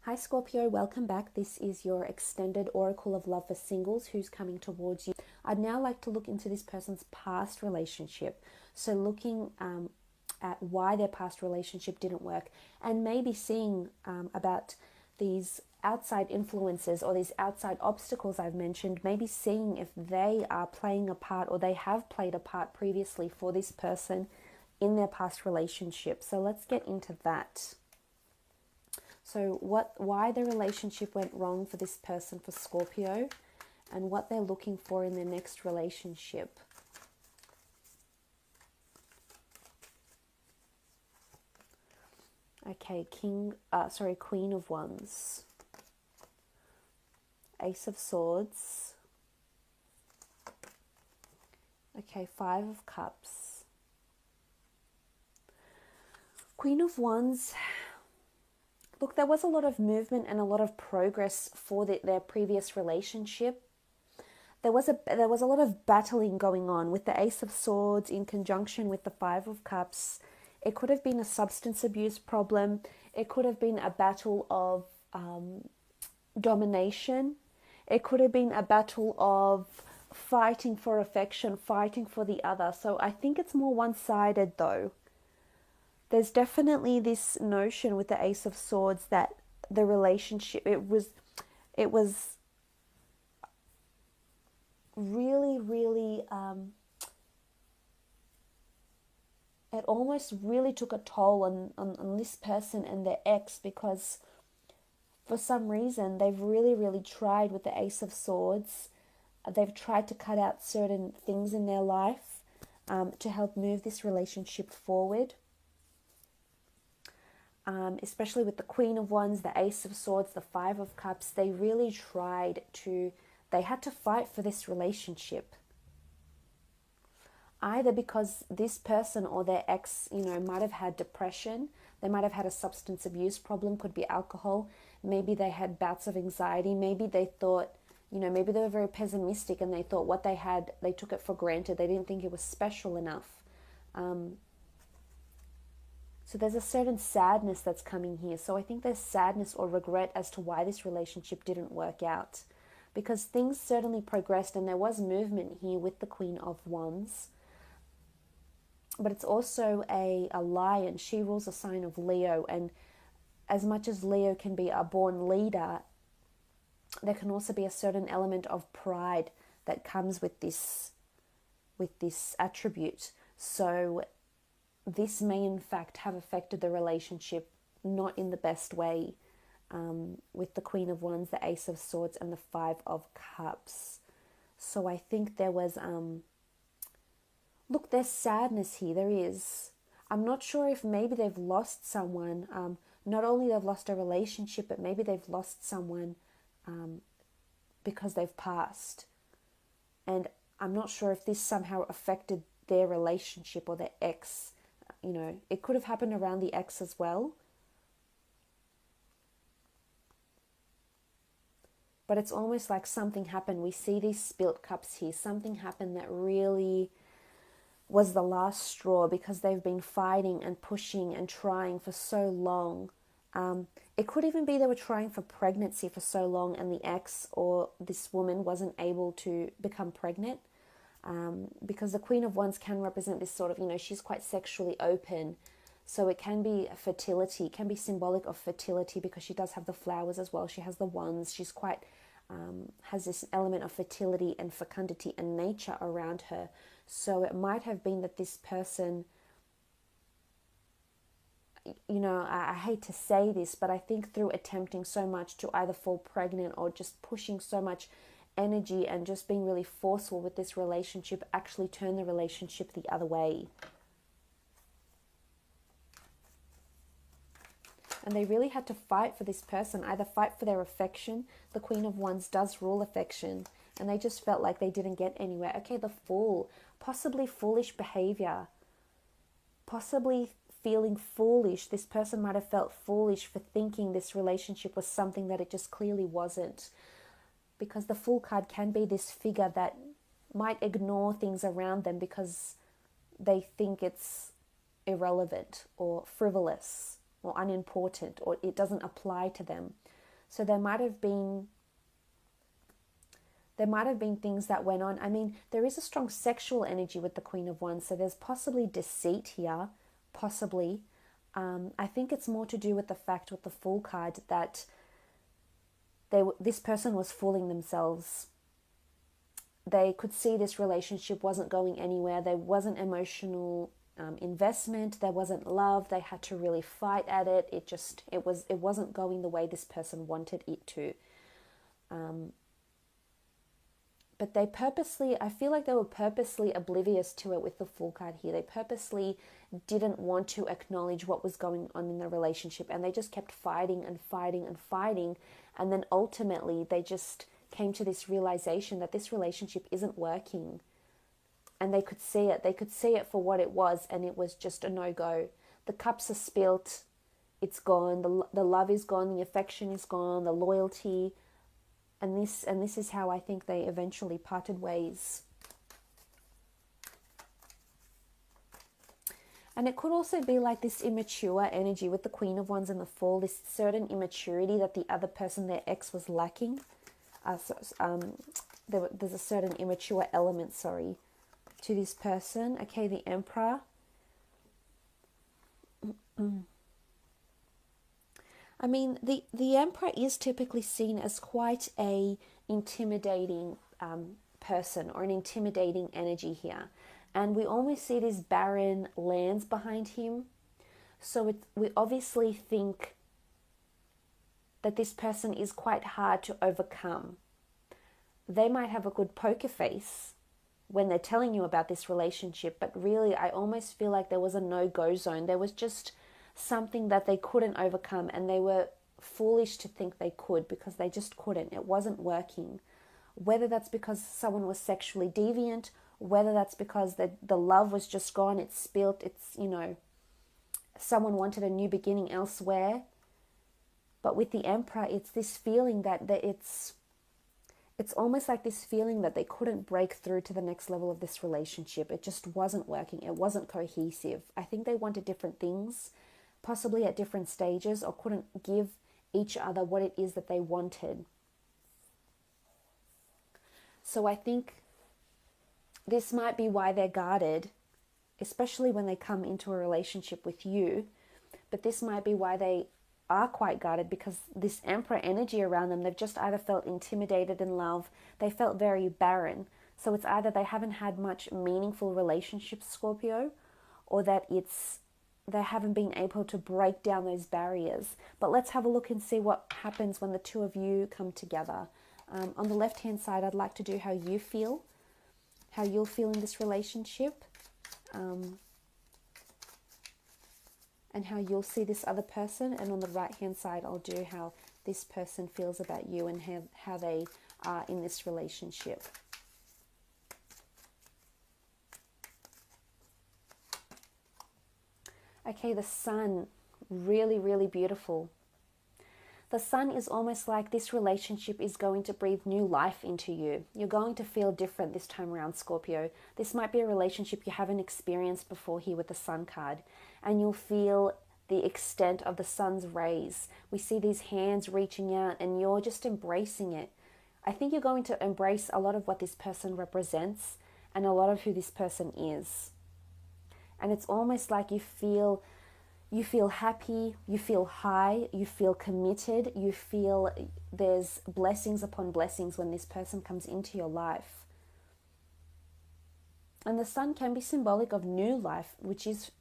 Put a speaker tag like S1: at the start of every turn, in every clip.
S1: Hi Scorpio, welcome back. This is your extended Oracle of Love for singles who's coming towards you. I'd now like to look into this person's past relationship. So looking at why their past relationship didn't work and maybe seeing about these outside influences or these outside obstacles I've mentioned, maybe seeing if they are playing a part or they have played a part previously for this person in their past relationship. So let's get into that. So why the relationship went wrong for this person, for Scorpio, and what they're looking for in their next relationship. Okay, Queen of Wands, Ace of Swords, okay, Five of Cups, Queen of Wands. Look, there was a lot of movement and a lot of progress for their previous relationship. There was a lot of battling going on with the Ace of Swords in conjunction with the Five of Cups. It could have been a substance abuse problem. It could have been a battle of domination. It could have been a battle of fighting for affection, fighting for the other. So I think it's more one-sided though. There's definitely this notion with the Ace of Swords that the relationship, it was really, it almost really took a toll on this person and their ex, because for some reason they've really tried with the Ace of Swords. They've tried to cut out certain things in their life to help move this relationship forward. Especially with the Queen of Wands, the Ace of Swords, the Five of Cups, they really they had to fight for this relationship. Either because this person or their ex, might have had depression, they might have had a substance abuse problem, could be alcohol, maybe they had bouts of anxiety, maybe they thought, maybe they were very pessimistic and they thought what they had, they took it for granted, they didn't think it was special enough. So there's a certain sadness that's coming here. So I think there's sadness or regret as to why this relationship didn't work out. Because things certainly progressed and there was movement here with the Queen of Wands. But it's also a lion. She rules a sign of Leo. And as much as Leo can be a born leader, there can also be a certain element of pride that comes with this attribute. So this may in fact have affected the relationship not in the best way, with the Queen of Wands, the Ace of Swords, and the Five of Cups. So I think there was, look, there's sadness here, there is. I'm not sure if maybe they've lost someone, not only they've lost a relationship, but maybe they've lost someone because they've passed. And I'm not sure if this somehow affected their relationship or their ex. It could have happened around the ex as well. But it's almost like something happened. We see these spilt cups here. Something happened that really was the last straw, because they've been fighting and pushing and trying for so long. It could even be they were trying for pregnancy for so long and the ex or this woman wasn't able to become pregnant. Because the Queen of Wands can represent this sort of, she's quite sexually open. So it can be fertility, it can be symbolic of fertility, because she does have the flowers as well. She has the wands. She's quite, has this element of fertility and fecundity and nature around her. So it might have been that this person, I hate to say this, but I think through attempting so much to either fall pregnant or just pushing so much energy and just being really forceful with this relationship, actually turn the relationship the other way. And they really had to fight for this person, either fight for their affection. The Queen of Wands does rule affection, and they just felt like they didn't get anywhere. Okay, the Fool, possibly foolish behavior, possibly feeling foolish. This person might have felt foolish for thinking this relationship was something that it just clearly wasn't. Because the Fool card can be this figure that might ignore things around them because they think it's irrelevant or frivolous. or unimportant, or it doesn't apply to them. So there might have been things that went on. I mean, there is a strong sexual energy with the Queen of Wands, so there's possibly deceit here, possibly. I think it's more to do with the fact with the Fool card that this person was fooling themselves. They could see this relationship wasn't going anywhere. There wasn't emotional investment. There wasn't love. They had to really fight at it. It wasn't going the way this person wanted it to. But I feel like they were purposely oblivious to it with the Fool card here. They purposely didn't want to acknowledge what was going on in the relationship, and they just kept fighting and fighting and fighting. And then ultimately they just came to this realization that this relationship isn't working. And they could see it. They could see it for what it was, and it was just a no-go. The cups are spilt. It's gone. The love is gone. The affection is gone. The loyalty. And this is how I think they eventually parted ways. And it could also be like this immature energy with the Queen of Wands and the Fool, this certain immaturity that the other person, their ex, was lacking. There's a certain immature element, to this person. Okay, the Emperor. I mean, the Emperor is typically seen as quite a intimidating person, or an intimidating energy here. And we almost see these barren lands behind him. So we obviously think that this person is quite hard to overcome. They might have a good poker face when they're telling you about this relationship, but really I almost feel like there was a no-go zone. There was just something that they couldn't overcome, and they were foolish to think they could, because they just couldn't. It wasn't working. Whether that's because someone was sexually deviant, whether that's because the love was just gone, it's spilt, someone wanted a new beginning elsewhere. But with the Emperor, it's this feeling that it's almost like this feeling that they couldn't break through to the next level of this relationship. It just wasn't working. It wasn't cohesive. I think they wanted different things, possibly at different stages, or couldn't give each other what it is that they wanted. So I think this might be why they're guarded, especially when they come into a relationship with you. But this might be why they are quite guarded, because this Emperor energy around them, they've just either felt intimidated in love, they felt very barren. So it's either they haven't had much meaningful relationships, Scorpio, or that they haven't been able to break down those barriers. But let's have a look and see what happens when the two of you come together. On the left-hand side, I'd like to do how you feel, how you'll feel in this relationship, and how you'll see this other person. And on the right-hand side, I'll do how this person feels about you and how they are in this relationship. Okay, the Sun, really, really beautiful. The Sun is almost like this relationship is going to breathe new life into you. You're going to feel different this time around, Scorpio. This might be a relationship you haven't experienced before here with the Sun card. And you'll feel the extent of the Sun's rays. We see these hands reaching out, and you're just embracing it. I think you're going to embrace a lot of what this person represents and a lot of who this person is. And it's almost like you feel happy, you feel high, you feel committed, you feel there's blessings upon blessings when this person comes into your life. And the Sun can be symbolic of new life, which is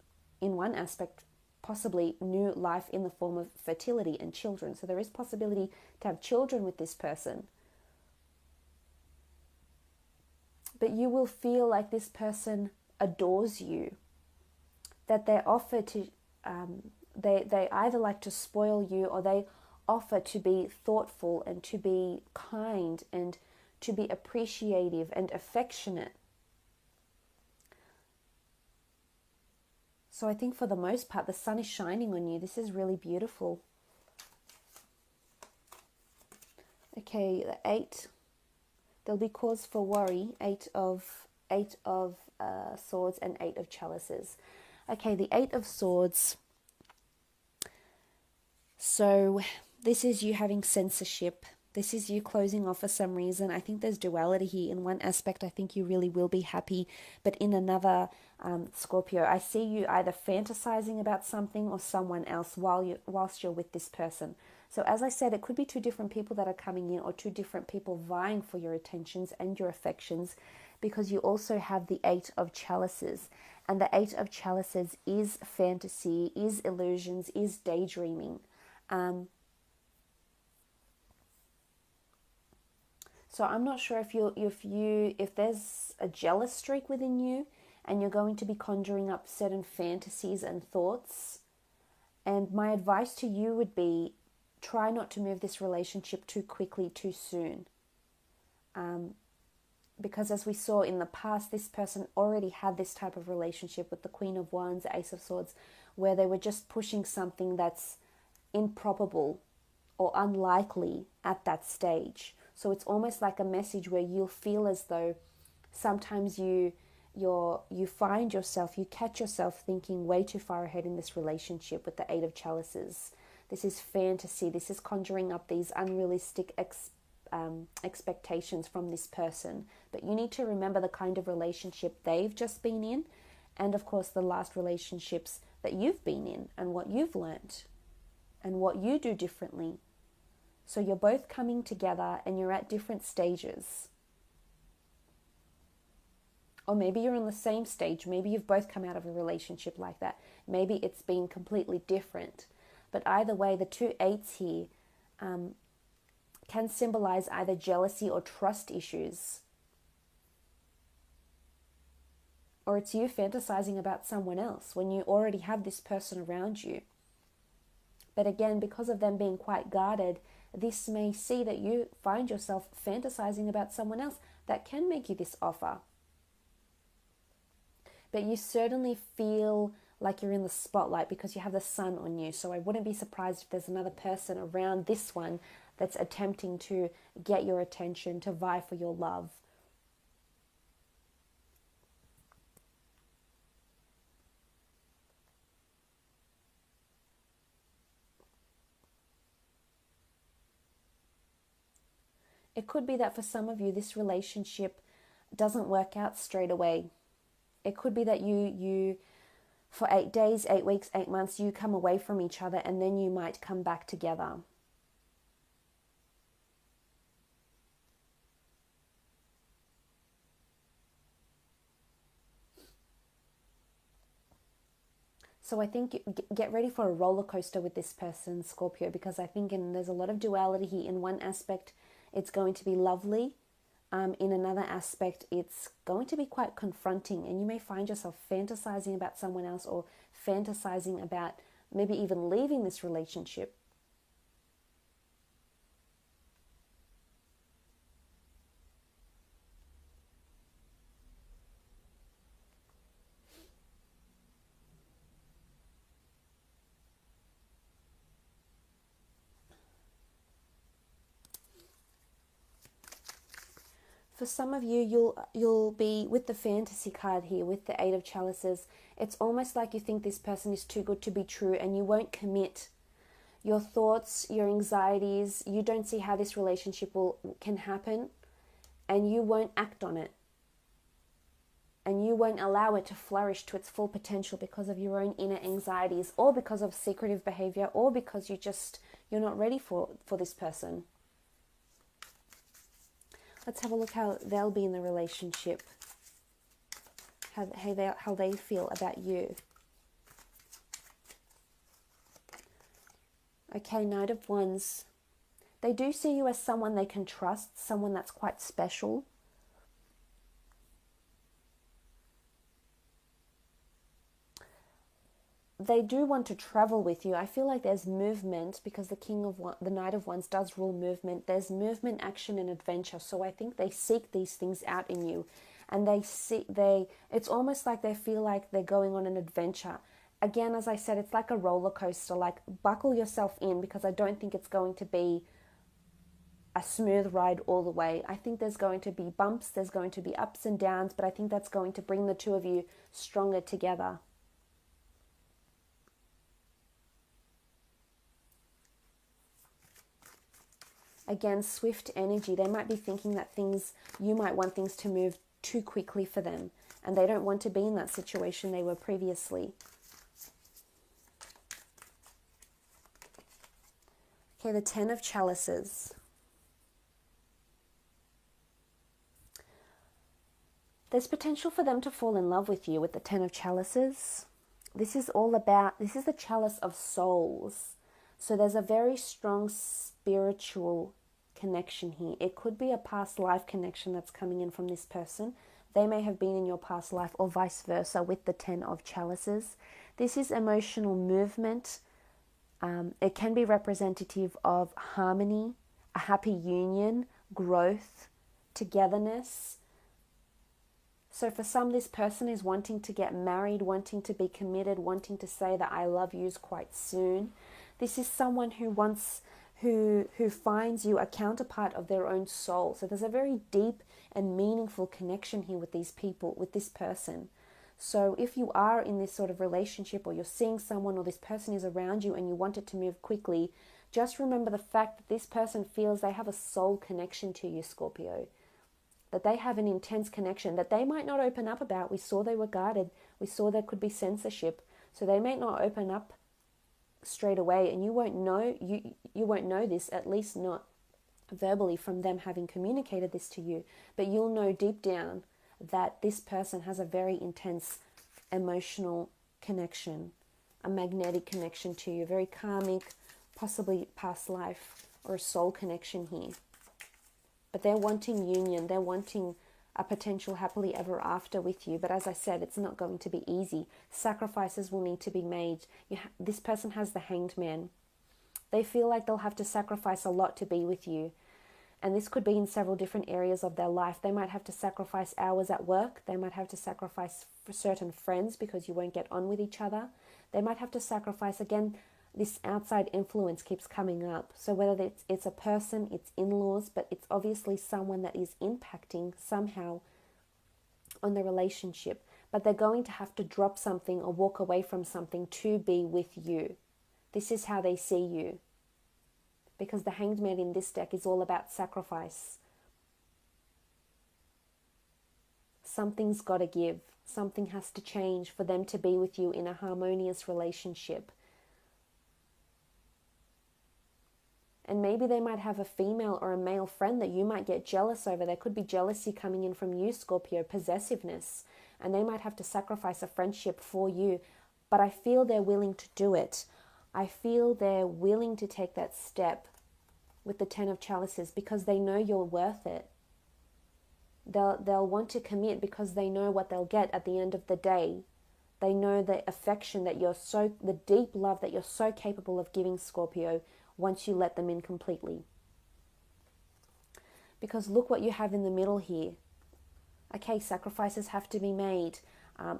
S1: in one aspect possibly new life in the form of fertility and children. So there is possibility to have children with this person. But you will feel like this person adores you, that they offer to they either like to spoil you, or they offer to be thoughtful and to be kind and to be appreciative and affectionate. So I think for the most part, the Sun is shining on you. This is really beautiful. Okay, the 8. There'll be cause for worry. 8 of Swords and 8 of Chalices. Okay, the 8 of Swords. So this is you having censorship. This is you closing off for some reason. I think there's duality here. In one aspect, I think you really will be happy. But in another, Scorpio, I see you either fantasizing about something or someone else whilst you're with this person. So as I said, it could be two different people that are coming in, or two different people vying for your attentions and your affections, because you also have the Eight of Chalices. And the Eight of Chalices is fantasy, is illusions, is daydreaming. So I'm not sure if there's a jealous streak within you, and you're going to be conjuring up certain fantasies and thoughts. And my advice to you would be, try not to move this relationship too quickly, too soon. Because as we saw in the past, this person already had this type of relationship with the Queen of Wands, Ace of Swords, where they were just pushing something that's improbable or unlikely at that stage. So it's almost like a message where you'll feel as though sometimes you find yourself, you catch yourself thinking way too far ahead in this relationship with the Eight of Chalices. This is fantasy. This is conjuring up these unrealistic expectations from this person. But you need to remember the kind of relationship they've just been in, and of course the last relationships that you've been in, and what you've learnt and what you do differently. So you're both coming together and you're at different stages. Or maybe you're on the same stage. Maybe you've both come out of a relationship like that. Maybe it's been completely different. But either way, the two eights here can symbolize either jealousy or trust issues. Or it's you fantasizing about someone else when you already have this person around you. But again, because of them being quite guarded, this may see that you find yourself fantasizing about someone else that can make you this offer. But you certainly feel like you're in the spotlight because you have the sun on you. So I wouldn't be surprised if there's another person around this one that's attempting to get your attention, to vie for your love. It could be that for some of you, this relationship doesn't work out straight away. It could be that you for 8 days, 8 weeks, 8 months, you come away from each other and then you might come back together. So I think get ready for a roller coaster with this person, Scorpio, because I think there's a lot of duality here. In one aspect, it's going to be lovely. In another aspect, it's going to be quite confronting, and you may find yourself fantasizing about someone else, or fantasizing about maybe even leaving this relationship. For some of you, you'll be with the fantasy card here, with the Eight of Chalices. It's almost like you think this person is too good to be true, and you won't commit. Your thoughts, your anxieties, you don't see how this relationship can happen, and you won't act on it. And you won't allow it to flourish to its full potential because of your own inner anxieties, or because of secretive behavior, or because you're not ready for this person. Let's have a look how they'll be in the relationship, how they feel about you. Okay, Knight of Wands. They do see you as someone they can trust, someone that's quite special. They do want to travel with you. I feel like there's movement because the Knight of Wands does rule movement. There's movement, action, and adventure. So I think they seek these things out in you, and it's almost like they feel like they're going on an adventure. Again, as I said, it's like a roller coaster. Like, buckle yourself in, because I don't think it's going to be a smooth ride all the way. I think there's going to be bumps, there's going to be ups and downs, but I think that's going to bring the two of you stronger together. Again, swift energy. They might be thinking that you might want things to move too quickly for them, and they don't want to be in that situation they were previously. Okay, the Ten of Chalices. There's potential for them to fall in love with you with the Ten of Chalices. This is the Chalice of Souls. So there's a very strong spiritual connection here. It could be a past life connection that's coming in from this person. They may have been in your past life, or vice versa with the Ten of Chalices. This is emotional movement. It can be representative of harmony, a happy union, growth, togetherness. So for some, this person is wanting to get married, wanting to be committed, wanting to say that I love yous quite soon. This is someone who finds you a counterpart of their own soul. So there's a very deep and meaningful connection here with these people, with this person. So if you are in this sort of relationship, or you're seeing someone, or this person is around you and you want it to move quickly, just remember the fact that this person feels they have a soul connection to you, Scorpio. That they have an intense connection that they might not open up about. We saw they were guarded. We saw there could be censorship. So they may not open up straight away, and you won't know this, at least not verbally from them having communicated this to you. But you'll know deep down that this person has a very intense emotional connection, a magnetic connection to you, very karmic, possibly past life or a soul connection here. But they're wanting union, they're wanting a potential happily ever after with you. But as I said, it's not going to be easy. Sacrifices will need to be made. This person has the Hanged Man. They feel like they'll have to sacrifice a lot to be with you. And this could be in several different areas of their life. They might have to sacrifice hours at work. They might have to sacrifice for certain friends because you won't get on with each other. They might have to sacrifice, again, this outside influence keeps coming up. So whether it's a person, it's in-laws, but it's obviously someone that is impacting somehow on the relationship. But they're going to have to drop something or walk away from something to be with you. This is how they see you. Because the Hanged Man in this deck is all about sacrifice. Something's got to give. Something has to change for them to be with you in a harmonious relationship. And maybe they might have a female or a male friend that you might get jealous over. There could be jealousy coming in from you, Scorpio, possessiveness. And they might have to sacrifice a friendship for you. But I feel they're willing to do it. I feel they're willing to take that step with the Ten of Chalices because they know you're worth it. They'll want to commit because they know what they'll get at the end of the day. They know the affection that the deep love that you're so capable of giving, Scorpio, once you let them in completely. Because look what you have in the middle here. Okay, sacrifices have to be made.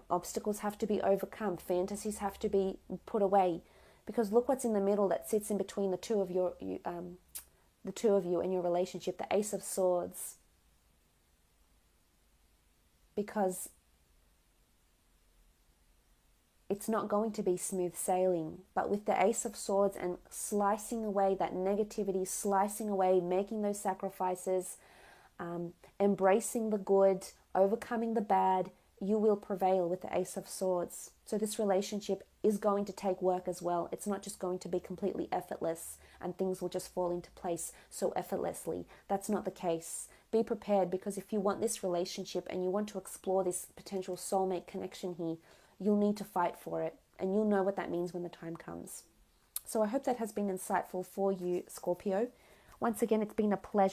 S1: Obstacles have to be overcome. Fantasies have to be put away. Because look what's in the middle that sits in between the two of you in your relationship, the Ace of Swords. Because it's not going to be smooth sailing. But with the Ace of Swords and slicing away that negativity, slicing away, making those sacrifices, embracing the good, overcoming the bad, you will prevail with the Ace of Swords. So this relationship is going to take work as well. It's not just going to be completely effortless and things will just fall into place so effortlessly. That's not the case. Be prepared, because if you want this relationship and you want to explore this potential soulmate connection here, you'll need to fight for it, and you'll know what that means when the time comes. So I hope that has been insightful for you, Scorpio. Once again, it's been a pleasure.